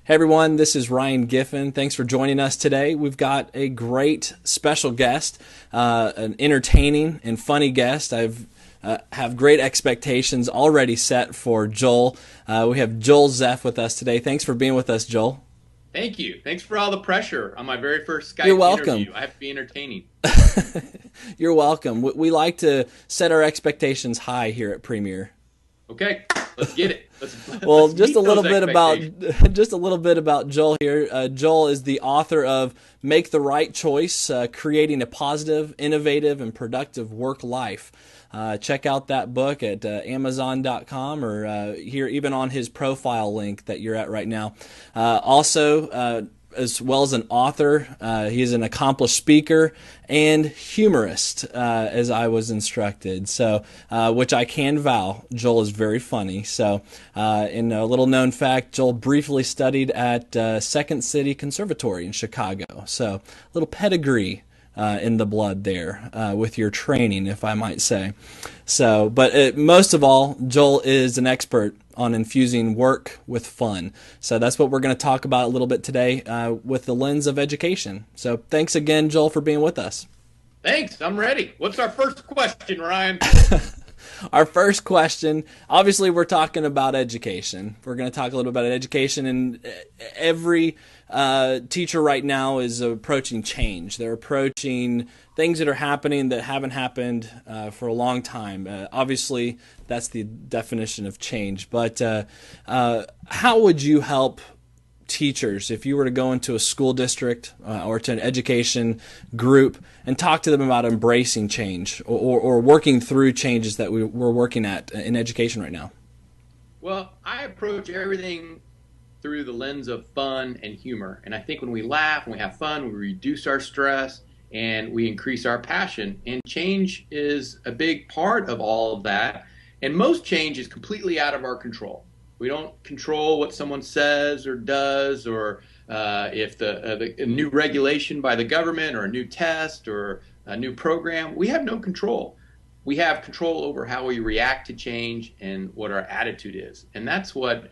Hey everyone, this is Ryan Giffen. Thanks for joining us today. We've got a great special guest, an entertaining and funny guest. Have great expectations already set for Joel. We have Joel Zeff with us today. Thanks for being with us, Joel. Thank you. Thanks for all the pressure on my very first You're Skype welcome. interview. I have to be entertaining. You're welcome. We like to set our expectations high here at Premier. Okay, let's get it. Well, Let's just meet a little those bit about expectations. Joel here. Joel is the author of Make the Right Choice: Creating a Positive, Innovative, and Productive Work Life. Check out that book at Amazon.com or here even on his profile link that you're at right now. Also, as well as an author, he is an accomplished speaker and humorist, as I was instructed. So, which I can vow, Joel is very funny. So, in a little known fact, Joel briefly studied at Second City Conservatory in Chicago. So, a little pedigree in the blood there with your training, if I might say. So, but most of all, Joel is an expert on infusing work with fun. So that's what we're going to talk about a little bit today with the lens of education. So thanks again, Joel, for being with us. Thanks, I'm ready. What's our first question, Ryan? Our first question, obviously we're talking about education. We're going to talk a little bit about education, and every teacher right now is approaching change. They're approaching things that are happening that haven't happened for a long time. Obviously, that's the definition of change. But how would you help teachers if you were to go into a school district or to an education group and talk to them about embracing change or working through changes that we're working at in education right now? Well, I approach everything through the lens of fun and humor. And I think when we laugh and we have fun, we reduce our stress and we increase our passion. And change is a big part of all of that. And most change is completely out of our control. We don't control what someone says or does, or if a new regulation by the government or a new test or a new program. We have no control. We have control over how we react to change and what our attitude is. And that's what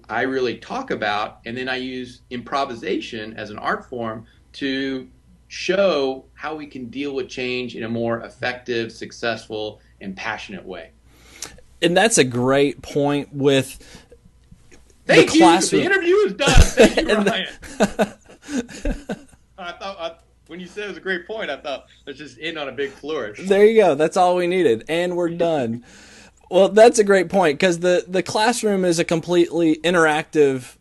I really talk about. And then I use improvisation as an art form to show how we can deal with change in a more effective, successful, and passionate way. And that's a great point with Thank the you. classroom. The interview is done. Thank you, Ryan. I thought when you said it was a great point, I thought let's just end on a big flourish. There you go. That's all we needed, and we're done. Well, that's a great point because the classroom is a completely interactive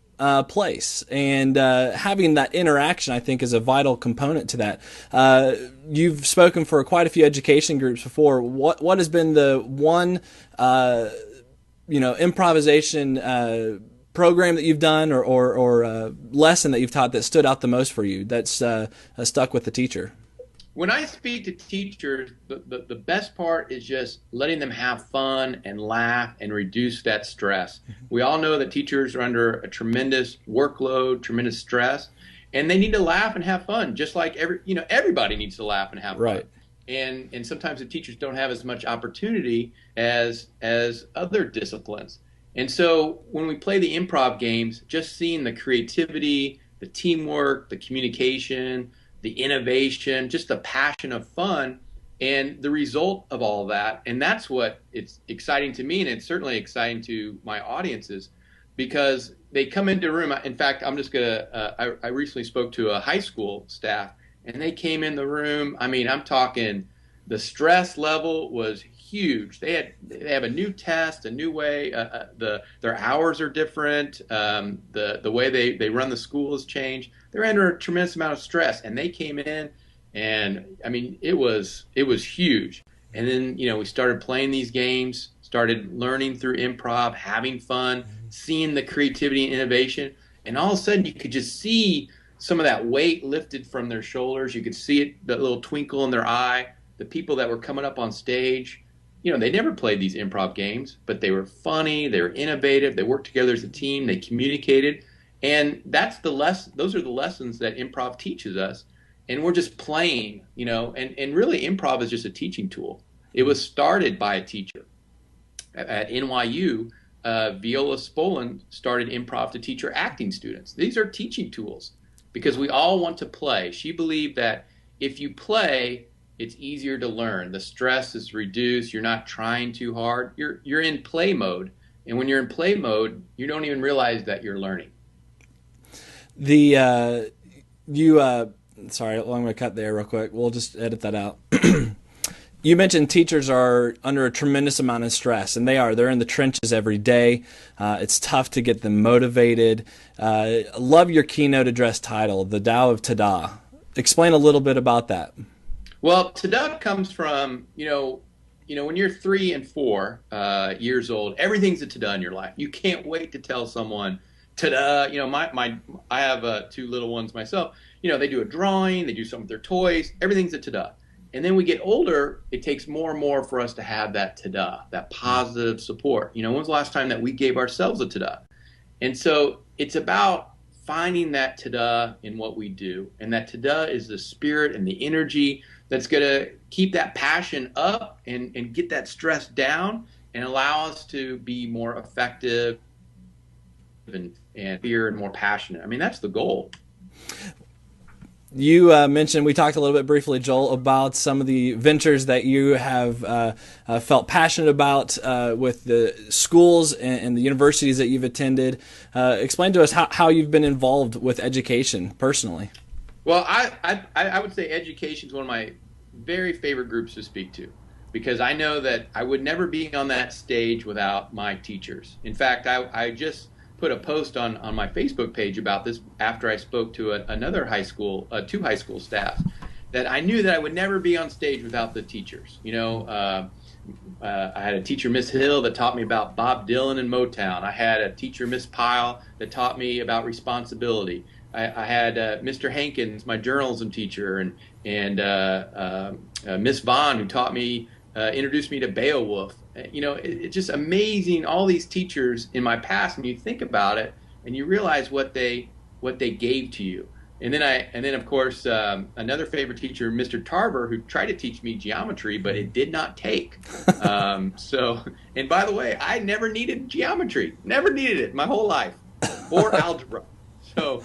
place, and having that interaction, I think, is a vital component to that. You've spoken for quite a few education groups before. What has been the one improvisation program that you've done or lesson that you've taught that stood out the most for you, that's stuck with the teacher? When I speak to teachers, the best part is just letting them have fun and laugh and reduce that stress. We all know that teachers are under a tremendous workload, tremendous stress, and they need to laugh and have fun, just like everybody needs to laugh and have fun. Right. And sometimes the teachers don't have as much opportunity as other disciplines. And so when we play the improv games, just seeing the creativity, the teamwork, the communication, the innovation, just the passion of fun, and the result of all of that. And that's what it's exciting to me, and it's certainly exciting to my audiences, because they come into a room. In fact, I recently spoke to a high school staff, and they came in the room. I mean, I'm talking the stress level was huge. They have a new test, a new way. Their hours are different. The way they run the school has changed. They're under a tremendous amount of stress, and they came in, and I mean it was huge. And then we started playing these games, started learning through improv, having fun, seeing the creativity and innovation, and all of a sudden you could just see some of that weight lifted from their shoulders. You could see it, that little twinkle in their eye. The people that were coming up on stage, they never played these improv games, but they were funny, they were innovative, they worked together as a team, they communicated. And those are the lessons that improv teaches us. And we're just playing, and really improv is just a teaching tool. It was started by a teacher at NYU. Viola Spolin started improv to teach her acting students. These are teaching tools because we all want to play. She believed that if you play, it's easier to learn. The stress is reduced. You're not trying too hard. You're in play mode. And when you're in play mode, you don't even realize that you're learning. Sorry, I'm going to cut there real quick. We'll just edit that out. You mentioned teachers are under a tremendous amount of stress, and they're in the trenches every day. It's tough to get them motivated. Love your keynote address title, The Tao of Tada. Explain a little bit about that. Well, Tada comes from, when you're 3 and 4 years old, everything's a Tada in your life. You can't wait to tell someone, Tada. I have 2 little ones myself. They do a drawing, they do something with their toys, everything's a Tada. And then we get older, it takes more and more for us to have that Tada, that positive support. When's the last time that we gave ourselves a Tada? And so it's about finding that Tada in what we do. And that Tada is the spirit and the energy that's going to keep that passion up and get that stress down and allow us to be more effective and fear and more passionate. I mean, that's the goal. You mentioned, we talked a little bit briefly, Joel, about some of the ventures that you have felt passionate about with the schools and the universities that you've attended. Explain to us how you've been involved with education personally. Well, I would say education is one of my very favorite groups to speak to because I know that I would never be on that stage without my teachers. In fact, I just put a post on my Facebook page about this after I spoke to another high school, 2 high school staff, that I knew that I would never be on stage without the teachers. I had a teacher, Miss Hill, that taught me about Bob Dylan and Motown. I had a teacher, Miss Pyle, that taught me about responsibility. I had Mr. Hankins, my journalism teacher, and Miss Vaughn, who taught me, introduced me to Beowulf. It's just amazing, all these teachers in my past, and you think about it, and you realize what they gave to you. And then of course, another favorite teacher, Mr. Tarver, who tried to teach me geometry, but it did not take. And by the way, I never needed geometry, never needed it my whole life, or algebra. So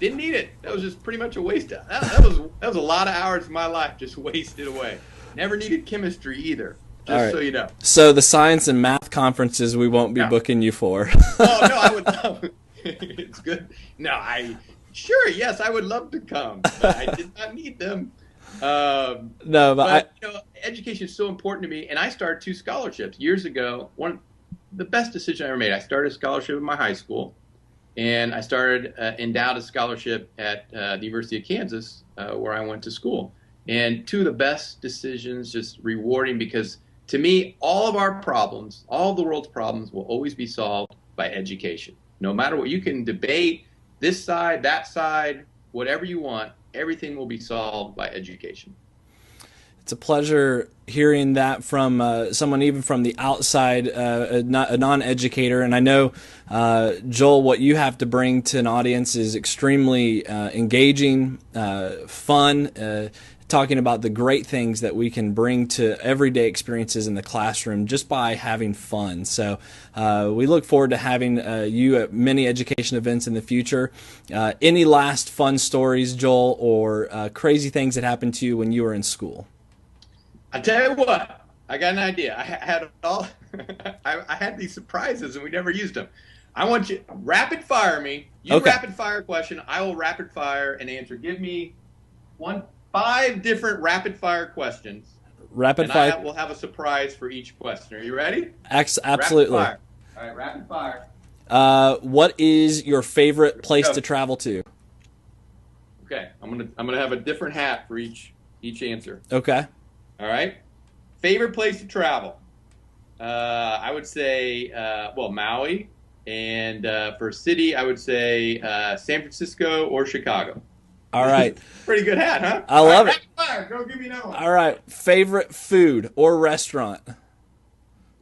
didn't need it. That was just pretty much a waste. That was a lot of hours of my life just wasted away. Never needed chemistry either, just so you know. So the science and math conferences we won't be booking you for. Oh, no, I would love it. It's good. No, yes, I would love to come, but I did not need them. Education is so important to me, and I started 2 scholarships years ago. The best decision I ever made. I started a scholarship in my high school, and I started endowed a scholarship at the University of Kansas, where I went to school. And 2 of the best decisions, just rewarding, because to me, all of our problems, all of the world's problems will always be solved by education. No matter what, you can debate this side, that side, whatever you want, everything will be solved by education. It's a pleasure hearing that from someone even from the outside, a non-educator. And I know, Joel, what you have to bring to an audience is extremely engaging, fun, talking about the great things that we can bring to everyday experiences in the classroom just by having fun. So we look forward to having you at many education events in the future. Any last fun stories, Joel, or crazy things that happened to you when you were in school? I tell you what, I got an idea. I had I had these surprises and we never used them. I want you rapid fire me. Rapid fire a question. I will rapid fire an answer. Give me 5 different rapid fire questions. I will have a surprise for each question. Are you ready? Absolutely. Rapid fire. All right, rapid fire. What is your favorite place to travel to? Okay, I'm gonna have a different hat for each answer. Okay. All right. Favorite place to travel? I would say Maui, and for city, I would say San Francisco or Chicago. All right. Pretty good hat, huh? I love it. Rapid fire. Go give me another one. All right. Favorite food or restaurant?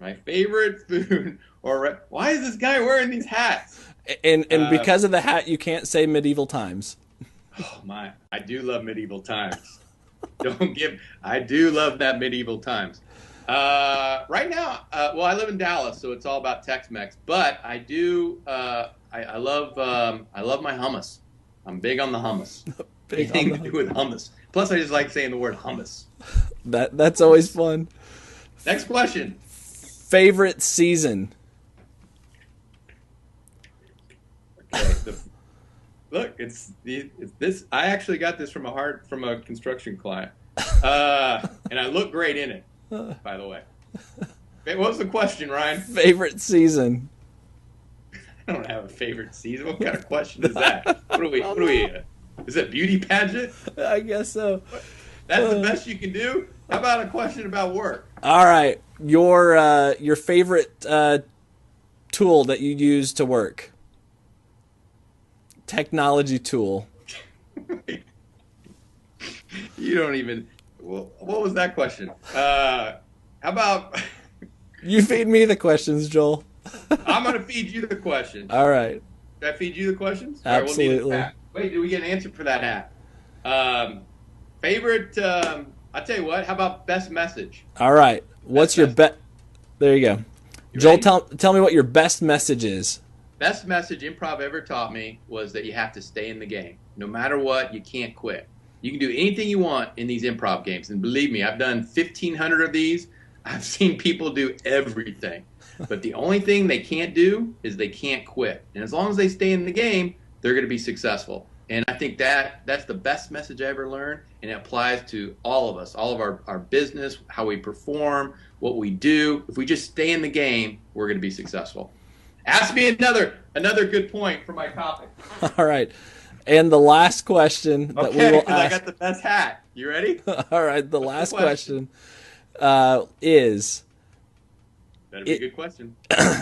My favorite food or why is this guy wearing these hats? And because of the hat, you can't say medieval times. Oh my! I do love medieval times. I do love that medieval times. Right now, well, I live in Dallas, so it's all about Tex-Mex. But I do, I love my hummus. I'm big on the hummus. Big on Anything the to do with hummus. Plus, I just like saying the word hummus. that's always fun. Next question. Favorite season? Okay, look, it's this. I actually got this from a construction client, and I look great in it. By the way, what was the question, Ryan? Favorite season? I don't have a favorite season. What kind of question is that? What are we? What are we? Is it a beauty pageant? I guess so. That's the best you can do. How about a question about work? All right, your favorite tool that you use to work? Technology tool. You don't even. Well, what was that question? How about? You feed me the questions, Joel. I'm going to feed you the questions. All right. Did I feed you the questions? Absolutely. All right, we'll need a hat. Wait, did we get an answer for that hat? Favorite? I'll tell you what. How about best message? All right. What's your best? There you go. You Joel, ready? tell me what your best message is. Best message improv ever taught me was that you have to stay in the game. No matter what, you can't quit. You can do anything you want in these improv games. And believe me, I've done 1,500 of these. I've seen people do everything. But the only thing they can't do is they can't quit. And as long as they stay in the game, they're going to be successful. And I think that's the best message I ever learned. And it applies to all of us, all of our business, how we perform, what we do. If we just stay in the game, we're going to be successful. Ask me another good point for my topic. All right. And the last question that we will ask. I got the best hat. You ready? All right. The last question is. That'd be a good question.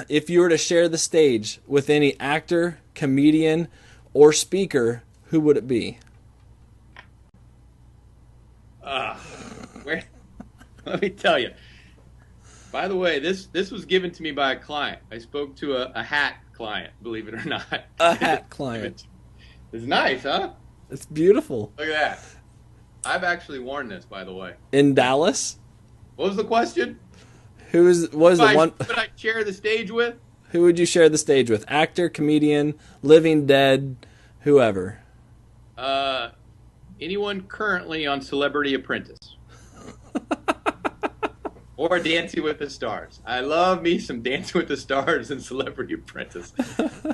If you were to share the stage with any actor, comedian, or speaker, who would it be? Let me tell you. By the way, this was given to me by a client. I spoke to a hat client, believe it or not. A hat client. It's nice, huh? It's beautiful. Look at that. I've actually worn this, by the way. In Dallas? What was the question? Who would I share the stage with? Who would you share the stage with? Actor, comedian, living, dead, whoever. Anyone currently on Celebrity Apprentice. Or Dancing with the Stars. I love me some Dancing with the Stars and Celebrity Apprentice.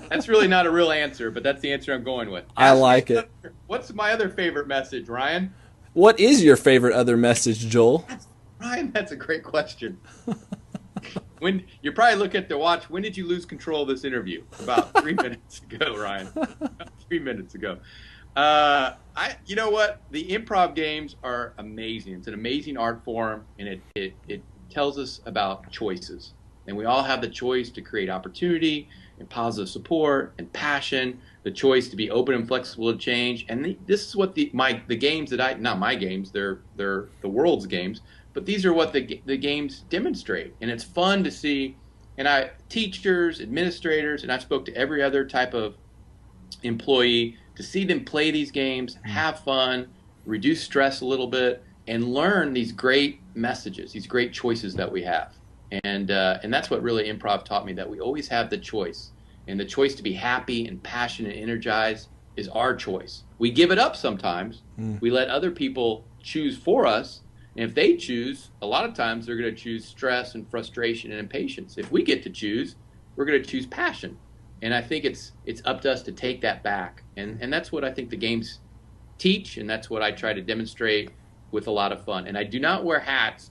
That's really not a real answer, but that's the answer I'm going with. I like it. What's my other favorite message, Ryan? What is your favorite other message, Joel? Ryan, that's a great question. When you're probably looking at the watch, when did you lose control of this interview? About 3 minutes ago, Ryan. About 3 minutes ago. You know what? The improv games are amazing. It's an amazing art form, and it tells us about choices. And we all have the choice to create opportunity and positive support and passion, the choice to be open and flexible to change. And this is what the games that not my games, they're the world's games, but these are what the games demonstrate. And it's fun to see. And teachers, administrators, and I spoke to every other type of employee to see them play these games, have fun, reduce stress a little bit, and learn these great messages, these great choices that we have. And that's what really improv taught me, that we always have the choice. And the choice to be happy and passionate and energized is our choice. We give it up sometimes. We let other people choose for us. And if they choose, a lot of times they're going to choose stress and frustration and impatience. If we get to choose, we're going to choose passion. And I think it's up to us to take that back. And that's what I think the games teach, and that's what I try to demonstrate with a lot of fun. And I do not wear hats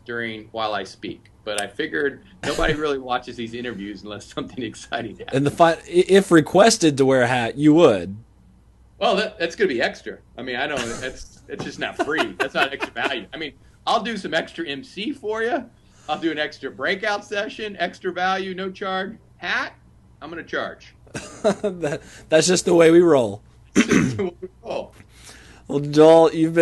while I speak. But I figured nobody really watches these interviews unless something exciting happens. And if requested to wear a hat, you would. Well, that's going to be extra. I mean, I don't. It's just not free. That's not extra value. I mean, I'll do some extra MC for you. I'll do an extra breakout session, extra value, no charge. Hat, I'm going to charge. That's just the way we roll. Oh. Well, Joel, you've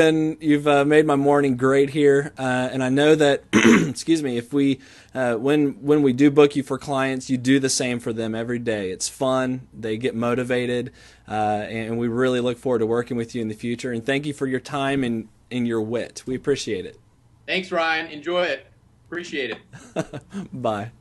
made my morning great here, and I know that excuse me, if we when we do book you for clients, you do the same for them every day. It's fun, they get motivated, and we really look forward to working with you in the future. And thank you for your time and your wit. We appreciate it. Thanks, Ryan. Enjoy it. Appreciate it. Bye.